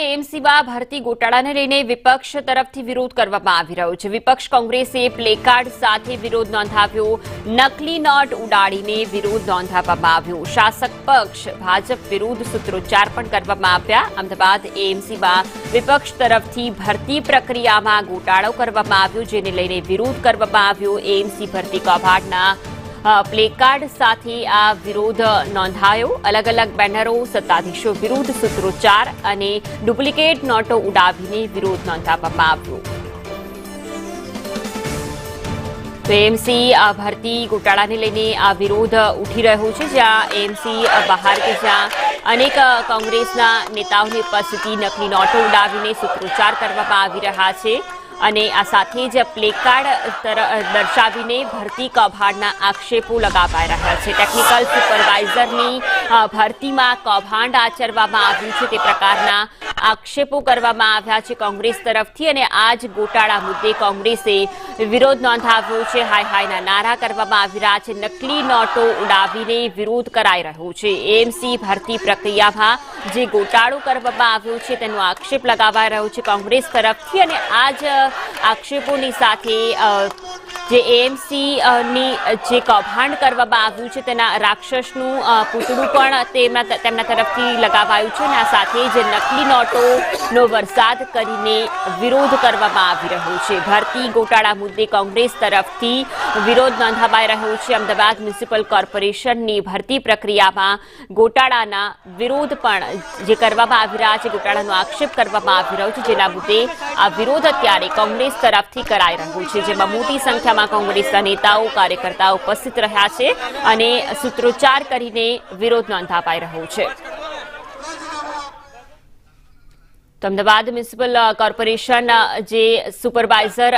એએમસીમાં ભરતી ગોટાળાને લઈને વિપક્ષ તરફથી વિરોધ કરવામાં આવી રહ્યો છે। વિપક્ષ કોંગ્રેસે પ્લેકાર્ડ સાથે વિરોધ નોંધાવ્યો, નકલી નોટ ઉડાડીને વિરોધ નોંધાવવામાં આવ્યો। શાસક પક્ષ ભાજપ વિરુદ્ધ સૂત્રોચ્ચાર પણ કરવામાં આવ્યા। અમદાવાદ એએમસીમાં વિપક્ષ તરફથી ભરતી પ્રક્રિયામાં ગોટાળો કરવામાં આવ્યો, જેને લઈને વિરોધ કરવામાં આવ્યો। એએમસી ભરતી કૌભાંડના પ્લેકાર્ડ સાથે આ વિરોધ નોંધાયો। અલગ અલગ બેનરો, સત્તાધીશો વિરુદ્ધ સૂત્રોચ્ચાર અને ડુપ્લિકેટ નોટો ઉડાવીને વિરોધ નોંધાવવામાં આવ્યો। તો એએમસી ભરતી ગોટાળાને લઈને આ વિરોધ ઉઠી રહ્યો છે, જ્યાં એએમસી બહાર કે જ્યાં અનેક કોંગ્રેસના નેતાઓની ઉપસ્થિતિ નકલી નોટો ઉડાવીને સૂત્રોચ્ચાર કરવામાં આવી રહ્યા છે અને આ સાથે જ પ્લેકાર્ડ દર્શાવીને ભરતી કૌભાંડના આક્ષેપો લગાવાઈ રહ્યા છે। ટેકનિકલ સુપરવાઇઝરની ભરતીમાં કૌભાંડ આચરવામાં આવ્યું છે તે પ્રકારના આક્ષેપો કરવામાં આવ્યા છે કોંગ્રેસ તરફથી અને આ જ ગોટાળા મુદ્દે કોંગ્રેસે વિરોધ નોંધાવ્યો છે। હાય હાયના નારા કરવામાં આવી રહ્યા છે, નકલી નોટો ઉડાવીને વિરોધ કરાઈ રહ્યો છે। એએમસી ભરતી પ્રક્રિયામાં જે ગોટાળો કરવામાં આવ્યો છે તેનો આક્ષેપ લગાવાઈ રહ્યો છે કોંગ્રેસ તરફથી અને આ જ આક્ષેપોની સાથે જે એએમસીની જે કૌભાંડ કરવામાં આવ્યું છે તેના રાક્ષસનું પૂતળું પણ તેમના તરફથી લગાવાયું છે અને આ સાથે જ નકલી નોટોનો વરસાદ કરીને વિરોધ કરવામાં આવી રહ્યો છે। ભરતી ગોટાળા મુદ્દે કોંગ્રેસ તરફથી વિરોધ નોંધાવાઈ રહ્યો છે। અમદાવાદ મ્યુનિસિપલ કોર્પોરેશનની ભરતી પ્રક્રિયામાં ગોટાળાના વિરોધ પણ જે કરવામાં આવી રહ્યા છે, ગોટાળાનો આક્ષેપ કરવામાં આવી રહ્યો છે, જેના મુદ્દે આ વિરોધ અત્યારે કોંગ્રેસ તરફથી કરાઈ રહ્યું છે, જેમાં મોટી સંખ્યામાં કોંગ્રેસના નેતાઓ, કાર્યકર્તાઓ ઉપસ્થિત રહ્યા છે અને સૂત્રોચ્ચાર કરીને વિરોધ નોંધાવાઈ રહ્યો છે। તો અમદાવાદ મ્યુનિસિપલ કોર્પોરેશન જે સુપરવાઇઝર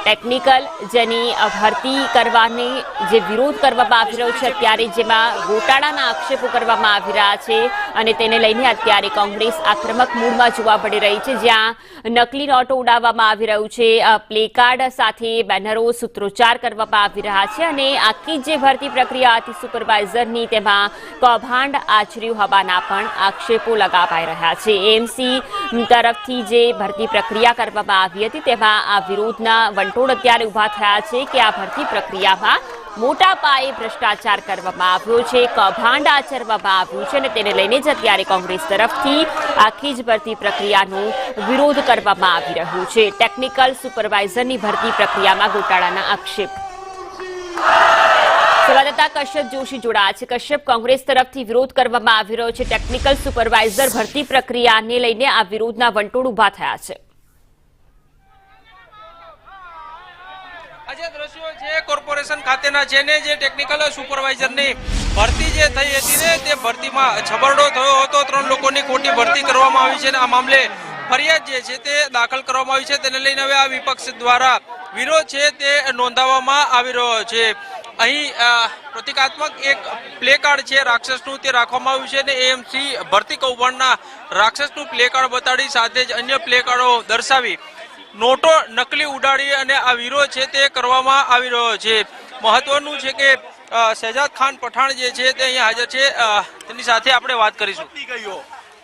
ટેકનિકલ જેની ભરતી કરવાની જે વિરોધ કરવામાં આવી રહ્યો છે અત્યારે, જેમાં ગોટાળાના આક્ષેપો કરવામાં આવી રહ્યા છે અને તેને લઈને અત્યારે કોંગ્રેસ આક્રમક મૂડમાં જોવા મળી રહી છે, જ્યાં નકલી નોટો ઉડાવવામાં આવી રહ્યું છે, પ્લેકાર્ડ સાથે બેનરો, સૂત્રોચ્ચાર કરવામાં આવી રહ્યા છે અને આખી જે ભરતી પ્રક્રિયા હતી સુપરવાઇઝરની તેમાં કૌભાંડ આચર્યું હોવાના પણ આક્ષેપો લગાવાઈ રહ્યા છે। એએમસી તરફથી જે ભરતી પ્રક્રિયા કરવામાં આવી હતી તેમાં આ વિરોધના વંટોળ અત્યારે ઉભા થયા છે કે આ ભરતી પ્રક્રિયામાં મોટા પાયે ભ્રષ્ટાચાર કરવામાં આવ્યો છે, કૌભાંડ આચરવામાં આવ્યું છે અને તેને લઈને જ અત્યારે કોંગ્રેસ તરફથી આખી જ ભરતી પ્રક્રિયાનો વિરોધ કરવામાં આવી રહ્યો છે। ટેકનિકલ સુપરવાઇઝરની ભરતી પ્રક્રિયામાં ગોટાળાના આક્ષેપ। સંવાદદાતા કશ્યપ જોશી જોડાયા છે। કશ્યપ, કોંગ્રેસ તરફથી વિરોધ કરવામાં આવી રહ્યો છે ટેકનિકલ સુપરવાઇઝર ભરતી પ્રક્રિયાને લઈને આ વિરોધના વંટોળ ઉભા થયા છે। આજે દ્રશ્યો છે કોર્પોરેશન ખાતેના છે ને જે ટેકનિકલ સુપરવાઇઝરની ભરતી જે થઈ હતી ને તે ભરતીમાં છબરડો થયો હતો, 3 લોકોની ખોટી ભરતી કરવામાં આવી છે અને આ મામલે ફરિયાદ જે છે તે દાખલ કરવામાં આવી છે, તેને લઈને હવે આ વિપક્ષ દ્વારા વિરોધ છે તે નોંધાવવામાં આવી રહ્યો છે। અહીં પ્રતિકાત્મક એક પ્લેકાર્ડ છે રાક્ષસનું, તે રાખવામાં આવ્યું છે અને એએમસી ભરતી કૌભાંડના રાક્ષસનું પ્લેકાર્ડ બતાડી સાથે જ અન્ય પ્લેકાર્ડો દર્શાવી નોટો નકલી ઉડાડી અને આ વિરોધ છે તે કરવામાં આવી રહ્યો છે। મહત્વનું છે કે શહેજાદ ખાન પઠાણ જે છે તે અહીંયા હાજર છે, તેની સાથે આપણે વાત કરીશું।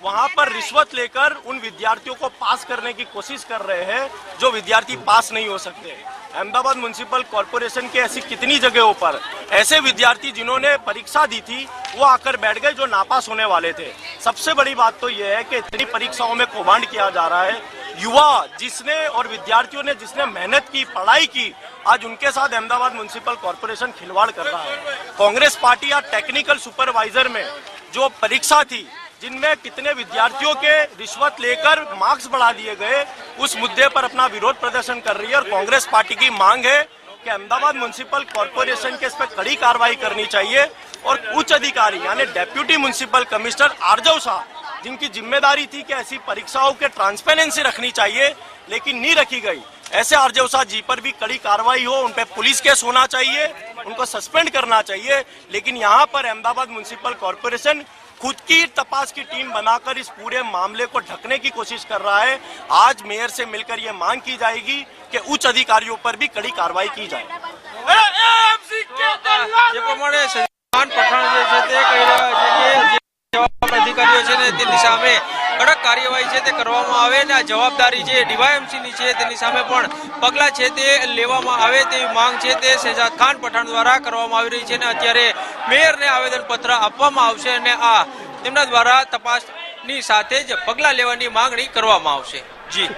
वहाँ पर रिश्वत लेकर उन विद्यार्थियों को पास करने की कोशिश कर रहे हैं जो विद्यार्थी पास नहीं हो सकते। अहमदाबाद म्युनिसिपल कॉर्पोरेशन के ऐसी कितनी जगहों पर ऐसे विद्यार्थी जिन्होंने परीक्षा दी थी वो आकर बैठ गए जो नापास होने वाले थे। सबसे बड़ी बात तो ये है कि इतनी परीक्षाओं में कौभांड किया जा रहा है। युवा जिसने और विद्यार्थियों ने जिसने मेहनत की, पढ़ाई की, आज उनके साथ अहमदाबाद म्युनिसिपल कॉर्पोरेशन खिलवाड़ कर रहा है। कांग्रेस पार्टी या टेक्निकल सुपरवाइजर में जो परीक्षा थी जिनमें कितने विद्यार्थियों के रिश्वत लेकर मार्क्स बढ़ा दिए गए, उस मुद्दे पर अपना विरोध प्रदर्शन कर रही है और कांग्रेस पार्टी की मांग है कि अहमदाबाद म्युनिसिपल कॉर्पोरेशन के इस पर कड़ी कार्रवाई करनी चाहिए और उच्च अधिकारी यानी डेप्यूटी म्युनिसिपल कमिश्नर आर्जव शाह, जिनकी जिम्मेदारी थी कि ऐसी परीक्षाओं के ट्रांसपेरेंसी रखनी चाहिए लेकिन नहीं रखी गई, ऐसे आर्जव शाह जी पर भी कड़ी कार्रवाई हो, उन पर पुलिस केस होना चाहिए, उनको सस्पेंड करना चाहिए। लेकिन यहाँ पर अहमदाबाद म्युनिसिपल कॉर्पोरेशन खुद की तपास की टीम बनाकर इस पूरे मामले को ढकने की कोशिश कर रहा है। आज मेयर से मिलकर ये मांग की जाएगी कि उच्च अधिकारियों पर भी कड़ी कार्रवाई की जाए। પઠાણ જે છે તે કહી રહ્યા છે કે જવાબદાર અધિકારીઓ છે ને તેની સામે કડક કાર્યવાહી છે તે કરવામાં આવે અને આ જવાબદારી જે ડીવાયએમસી ની છે તેની સામે પણ પગલાં છે તે લેવામાં આવે તેવી માંગ છે તે શહેજાદ ખાન પઠાણ દ્વારા કરવામાં આવી રહી છે અને અત્યારે મેયરને આવેદનપત્ર આપવામાં આવશે અને આ તેમના દ્વારા તપાસની સાથે જ પગલાં લેવાની માંગણી કરવામાં આવશે. જી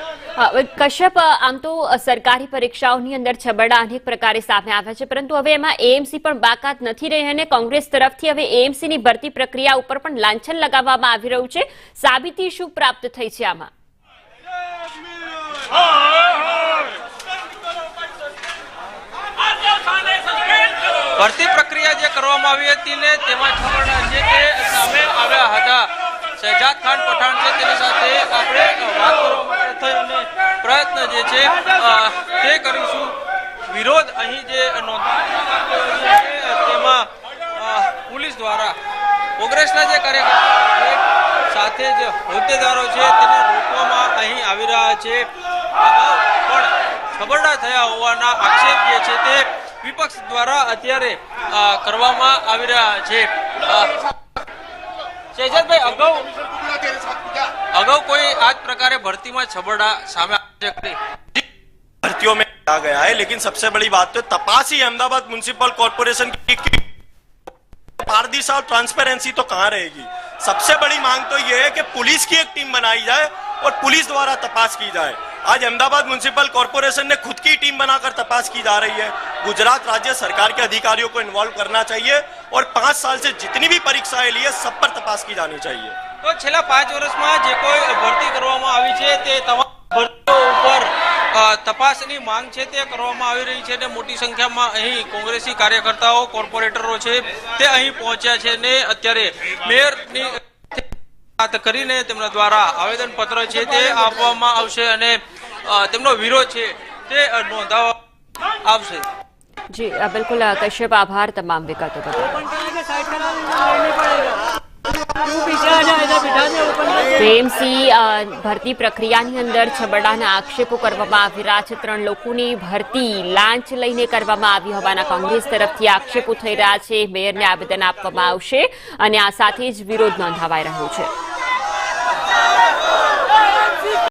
કશ્યપ, આમ તો સરકારી પરીક્ષાઓની અંદર છબરડા અનેક પ્રકારે સામે આવ્યા છે, પરંતુ હવે એમાં એએમસી પણ બાકાત નથી રહી અને કોંગ્રેસ તરફથી હવે એએમસી ની ભરતી પ્રક્રિયા ઉપર પણ લાંછન લગાવવામાં આવી રહ્યું છે. સાબિતી શું પ્રાપ્ત થઈ છે આમાં? ભરતી પ્રક્રિયા જે કરવામાં આવી હતી ને તેમાં છબરડા છે તે સામે આવ્યા હતા. શહેજાદ ખાન પઠાણ છે તેની સાથે આપણે વાત કરવા માટે થઈ અને પ્રયત્ન જે છે તે કરીશું. વિરોધ અહીં જે નોંધાયો છે તેમાં પોલીસ દ્વારા કોંગ્રેસના જે કાર્યકર્તાઓ સાથે જ હોદ્દેદારો છે તેને રોકવામાં અહીં આવી રહ્યા છે. અગાઉ પણ છબરડા થયા હોવાના આક્ષેપ જે છે તે વિપક્ષ દ્વારા અત્યારે કરવામાં આવી રહ્યા છે. શહેજાદભાઈ, અગાઉ કોઈ આ જ પ્રકારે ભરતીમાં છબરડા સામે આવ્યા છે? भर्तियों में आ गया है, लेकिन सबसे बड़ी बात तो तपास ही अहमदाबाद म्युनिसिपल कॉर्पोरेशन की पारदर्शिता और ट्रांसपेरेंसी तो कहां रहेगी. सबसे बड़ी मांग तो यह है कि पुलिस की एक टीम बनाई जाए और पुलिस द्वारा तपास की जाए. आज अहमदाबाद म्युनिसिपल कॉर्पोरेशन ने खुद की टीम बनाकर तपास की जा रही है. गुजरात राज्य सरकार के अधिकारियों को इन्वॉल्व करना चाहिए और 5 साल से जितनी भी परीक्षाएं ली है सब पर तपास की जानी चाहिए. તો છેલ્લા 5 વર્ષમાં જે કોઈ ભરતી કરવામાં આવી છે તે તમામ ભરતીઓ ઉપર તપાસની માંગ છે તે કરવામાં આવી રહી છે અને મોટી સંખ્યામાં અહીં કોંગ્રેસી કાર્યકર્તાઓ, કોર્પોરેટરો છે તે અહીં પહોંચ્યા છે અને અત્યારે મેયરની વાત કરીને તેમના દ્વારા આવેદનપત્ર છે તે આપવામાં આવશે અને તેમનો વિરોધ છે તે નોંધાવવામાં આવશે. જી બિલકુલ કશ્યપ, આભાર તમામ વિગતો બદલ. એએમસી ભરતી પ્રક્રિયાની અંદર છબરડાના આક્ષેપો કરવામાં આવી રહ્યા છે. 3 લોકોની ભરતી લાંચ લઈને કરવામાં આવી હોવાના કોંગ્રેસ તરફથી આક્ષેપો થઈ રહ્યા છે. મેયરને આવેદન આપવામાં આવશે અને આ સાથે જ વિરોધ નોંધાવાઈ રહ્યો છે.